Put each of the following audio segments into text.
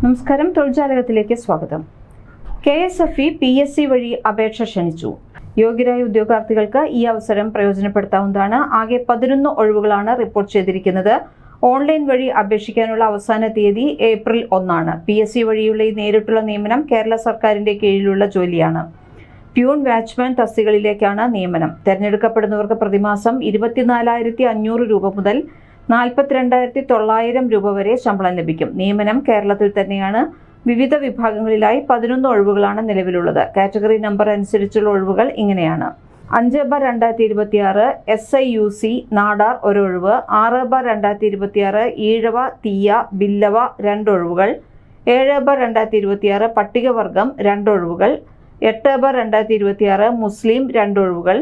നമസ്കാരം, തൊഴിൽജാലകത്തിലേക്ക് സ്വാഗതം. KSFE PSC വഴി അപേക്ഷ ക്ഷണിച്ചു. യോഗ്യരായ ഉദ്യോഗാർത്ഥികൾക്ക് ഈ അവസരം പ്രയോജനപ്പെടുത്താവുന്നതാണ്. ആകെ 11 ഒഴിവുകളാണ് റിപ്പോർട്ട് ചെയ്തിരിക്കുന്നത്. ഓൺലൈൻ വഴി അപേക്ഷിക്കാനുള്ള അവസാന തീയതി ഏപ്രിൽ 1. PSC വഴിയുള്ള ഈ നേരിട്ടുള്ള നിയമനം കേരള സർക്കാരിന്റെ കീഴിലുള്ള ജോലിയാണ്. പ്യൂൺ വാച്ച്മാൻ തസ്തികകളിലേക്കാണ് നിയമനം. തെരഞ്ഞെടുക്കപ്പെടുന്നവർക്ക് പ്രതിമാസം 24,500 രൂപ മുതൽ 42,900 രൂപ വരെ ശമ്പളം ലഭിക്കും. നിയമനം കേരളത്തിൽ തന്നെയാണ്. വിവിധ വിഭാഗങ്ങളിലായി 11 ഒഴിവുകളാണ് നിലവിലുള്ളത്. കാറ്റഗറി നമ്പർ അനുസരിച്ചുള്ള ഒഴിവുകൾ ഇങ്ങനെയാണ്: 5/2026 SIUC നാടാർ ഒരൊഴിവ്, 6/2026 ഈഴവ തീയ ബില്ലവ 2 ഒഴിവുകൾ, 7/2026 പട്ടികവർഗം 2 ഒഴിവുകൾ, 8/2026 മുസ്ലിം 2 ഒഴിവുകൾ,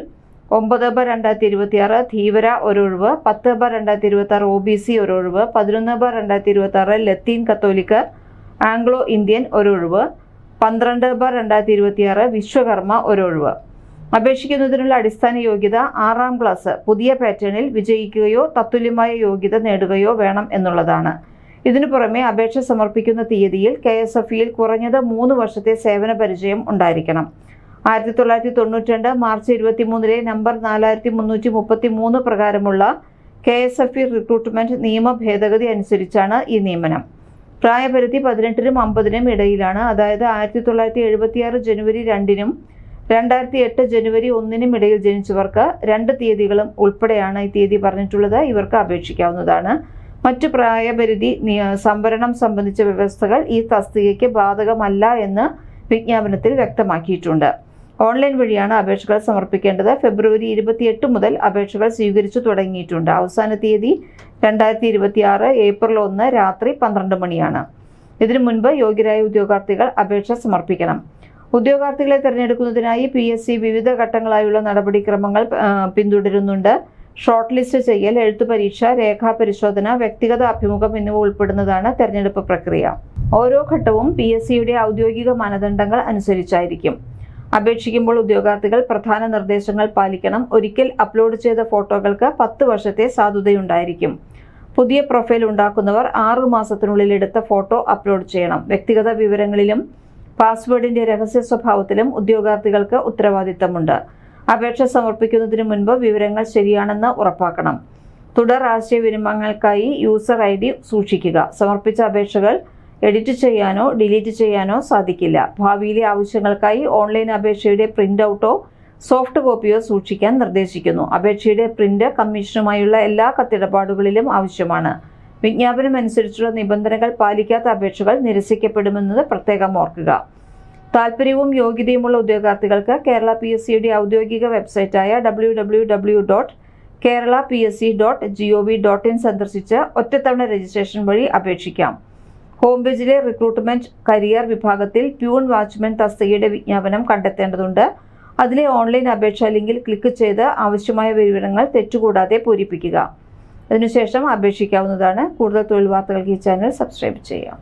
9/2026 ധീവര ഒരൊഴിവ്, 10/2026 OBC ഒരൊഴിവ്, 11/2026 ലത്തീൻ കത്തോലിക്കർ ആംഗ്ലോ ഇന്ത്യൻ ഒരൊഴിവ്, 12/2026 വിശ്വകർമ്മ ഒരൊഴിവ്. അപേക്ഷിക്കുന്നതിനുള്ള അടിസ്ഥാന യോഗ്യത 6ാം ക്ലാസ് പുതിയ പാറ്റേണിൽ വിജയിക്കുകയോ തത്തുല്യമായ യോഗ്യത നേടുകയോ വേണം എന്നുള്ളതാണ്. ഇതിനു പുറമെ അപേക്ഷ സമർപ്പിക്കുന്ന തീയതിയിൽ KSFEയിൽ കുറഞ്ഞത് 3 വർഷത്തെ സേവന പരിചയം ഉണ്ടായിരിക്കണം. 1992 മാർച്ച് 23 നമ്പർ 4333 പ്രകാരമുള്ള KSFE റിക്രൂട്ട്മെന്റ് നിയമ ഭേദഗതി അനുസരിച്ചാണ് ഈ നിയമനം. പ്രായപരിധി 18നും 50നും ഇടയിലാണ്. അതായത് 1976 ജനുവരി 2നും 2008 ജനുവരി 1നും ഇടയിൽ ജനിച്ചവർക്ക് 2 തീയതികളും ഉൾപ്പെടെയാണ് ഈ തീയതി പറഞ്ഞിട്ടുള്ളത്. ഇവർക്ക് അപേക്ഷിക്കാവുന്നതാണ്. മറ്റു പ്രായപരിധി സംവരണം സംബന്ധിച്ച വ്യവസ്ഥകൾ ഈ തസ്തികയ്ക്ക് ബാധകമല്ല എന്ന് വിജ്ഞാപനത്തിൽ വ്യക്തമാക്കിയിട്ടുണ്ട്. ഓൺലൈൻ വഴിയാണ് അപേക്ഷകൾ സമർപ്പിക്കേണ്ടത്. ഫെബ്രുവരി 28 മുതൽ അപേക്ഷകൾ സ്വീകരിച്ചു തുടങ്ങിയിട്ടുണ്ട്. അവസാന തീയതി 2026 ഏപ്രിൽ 1 രാത്രി 12 മണിയാണ്. ഇതിനു മുൻപ് യോഗ്യരായ ഉദ്യോഗാർത്ഥികൾ അപേക്ഷ സമർപ്പിക്കണം. ഉദ്യോഗാർത്ഥികളെ തിരഞ്ഞെടുക്കുന്നതിനായി PSC വിവിധ ഘട്ടങ്ങളായുള്ള നടപടിക്രമങ്ങൾ പിന്തുടരുന്നുണ്ട്. ഷോർട്ട് ലിസ്റ്റ് ചെയ്യൽ, എഴുത്തുപരീക്ഷ, രേഖാപരിശോധന, വ്യക്തിഗത അഭിമുഖം എന്നിവ ഉൾപ്പെടുന്നതാണ് തെരഞ്ഞെടുപ്പ് പ്രക്രിയ. ഓരോ ഘട്ടവും PSCയുടെ ഔദ്യോഗിക മാനദണ്ഡങ്ങൾ അനുസരിച്ചായിരിക്കും. അപേക്ഷിക്കുമ്പോൾ ഉദ്യോഗാർത്ഥികൾ പ്രധാന നിർദ്ദേശങ്ങൾ പാലിക്കണം. ഒരിക്കൽ അപ്ലോഡ് ചെയ്ത ഫോട്ടോകൾക്ക് 10 വർഷത്തെ സാധുതയുണ്ടായിരിക്കും. പുതിയ പ്രൊഫൈൽ ഉണ്ടാക്കുന്നവർ 6 മാസത്തിനുള്ളിൽ എടുത്ത ഫോട്ടോ അപ്ലോഡ് ചെയ്യണം. വ്യക്തിഗത വിവരങ്ങളിലും പാസ്വേഡിന്റെ രഹസ്യ സ്വഭാവത്തിലും ഉദ്യോഗാർത്ഥികൾക്ക് ഉത്തരവാദിത്തമുണ്ട്. അപേക്ഷ സമർപ്പിക്കുന്നതിന് മുൻപ് വിവരങ്ങൾ ശരിയാണെന്ന് ഉറപ്പാക്കണം. തുടർ ആശയവിനിമയങ്ങൾക്കായി യൂസർ ID സൂക്ഷിക്കുക. സമർപ്പിച്ച അപേക്ഷകൾ എഡിറ്റ് ചെയ്യാനോ ഡിലീറ്റ് ചെയ്യാനോ സാധിക്കില്ല. ഭാവിയിലെ ആവശ്യങ്ങൾക്കായി ഓൺലൈൻ അപേക്ഷയുടെ പ്രിന്റ് ഔട്ടോ സോഫ്റ്റ് കോപ്പിയോ സൂക്ഷിക്കാൻ നിർദ്ദേശിക്കുന്നു. അപേക്ഷയുടെ പ്രിന്റ് കമ്മീഷനുമായുള്ള എല്ലാ കത്തിടപാടുകളിലും ആവശ്യമാണ്. വിജ്ഞാപനം അനുസരിച്ചുള്ള നിബന്ധനകൾ പാലിക്കാത്ത അപേക്ഷകൾ നിരസിക്കപ്പെടുമെന്നത് പ്രത്യേകം ഓർക്കുക. താൽപ്പര്യവും യോഗ്യതയുമുള്ള ഉദ്യോഗാർത്ഥികൾക്ക് കേരള PSCയുടെ ഔദ്യോഗിക വെബ്സൈറ്റായ www.keralapsc.gov.in സന്ദർശിച്ച് ഒറ്റത്തവണ രജിസ്ട്രേഷൻ വഴി അപേക്ഷിക്കാം. ഹോം പേജിലെ റിക്രൂട്ട്മെന്റ് കരിയർ വിഭാഗത്തിൽ പ്യൂൺ വാച്ച്മാൻ തസ്തികയുടെ വിജ്ഞാപനം കണ്ടെത്തേണ്ടതുണ്ട്. അതിലെ ഓൺലൈൻ അപേക്ഷ ലിങ്കിൽ ക്ലിക്ക് ചെയ്ത് ആവശ്യമായ വിവരങ്ങൾ തെറ്റുകൂടാതെ പൂരിപ്പിക്കുക. അതിനുശേഷം അപേക്ഷിക്കാവുന്നതാണ്. കൂടുതൽ തൊഴിൽ വാർത്തകൾക്ക് ഈ ചാനൽ സബ്സ്ക്രൈബ് ചെയ്യാം.